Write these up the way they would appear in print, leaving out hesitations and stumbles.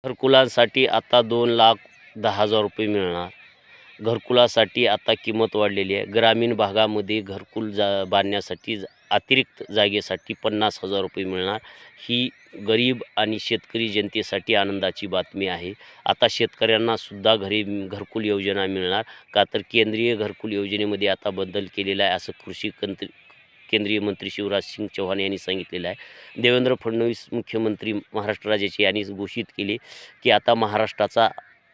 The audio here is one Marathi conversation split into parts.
घरकुलांसाठी आता 2,10,000 रुपये मिळणार. घरकुलासाठी आता किंमत वाढलेली आहे. ग्रामीण भागामध्ये घरकुल बांधण्यासाठी अतिरिक्त जागेसाठी 50,000 रुपये मिळणार. ही गरीब आणि शेतकरी जनतेसाठी आनंदाची बातमी आहे. आता शेतकऱ्यांनासुद्धा घरकुल योजना मिळणार. का तर केंद्रीय घरकुल योजनेमध्ये आता बदल केलेला आहे, असं केंद्रीय मंत्री शिवराज सिंग चौहान यांनी सांगितलेलं आहे. देवेंद्र फडणवीस मुख्यमंत्री महाराष्ट्र राज्याचे यांनी घोषित केले की आता महाराष्ट्राचा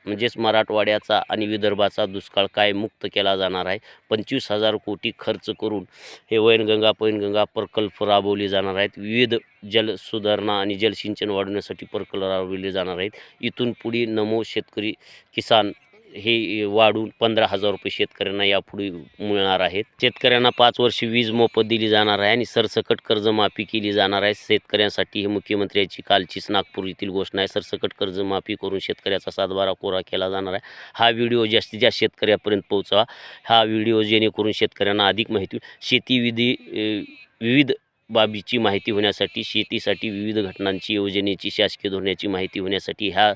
म्हणजेच मराठवाड्याचा आणि विदर्भाचा दुष्काळ काय मुक्त केला जाणार आहे. 25,000 कोटी खर्च करून हे वैनगंगा पैनगंगा प्रकल्प राबवले जाणार आहेत. विविध जलसुधारणा आणि जलसिंचन वाढवण्यासाठी प्रकल्प राबवले जाणार आहेत. इथून पुढे नमो शेतकरी किसान हे वाढून 15,000 रुपये शेतकऱ्यांना यापुढे मिळणार आहेत. शेतकऱ्यांना 5 वर्ष वीज मोफत दिली जाणार आहे आणि सरसकट कर्जमाफी केली जाणार आहे. शेतकऱ्यांसाठी हे मुख्यमंत्र्यांची कालचीच नागपूर येथील घोषणा आहे. सरसकट कर्जमाफी करून शेतकऱ्याचा 7/12 कोरा केला जाणार आहे. हा व्हिडिओ जास्तीत जास्त शेतकऱ्यापर्यंत पोहोचवा. हा व्हिडिओ जेणेकरून शेतकऱ्यांना अधिक माहिती विविध बाबीची माहिती होण्यासाठी, शेतीसाठी विविध घटनांची, योजनेची, शासकीय धोरणाची माहिती होण्यासाठी ह्या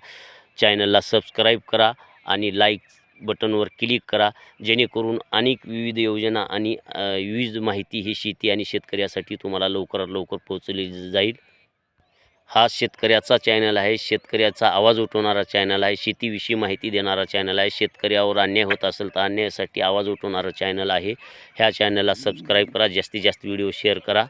चॅनलला सबस्क्राईब करा आणि लाईक बटनवर क्लिक करा, जेणेकरून अनेक विविध योजना आणि विविध माहिती ही शेती आणि शेतकऱ्यासाठी तुम्हाला लवकरात लवकर पोहोचली जाईल. हा शेतकऱ्याचा चॅनल आहे, शेतकऱ्याचा आवाज उठवणारा चॅनल आहे, शेतीविषयी माहिती देणारा चॅनल आहे. शेतकऱ्यावर अन्याय होत असेल तर अन्यायासाठी आवाज उठवणारा चॅनल आहे. ह्या चॅनलला सबस्क्राईब करा, जास्तीत जास्त व्हिडिओ शेअर करा.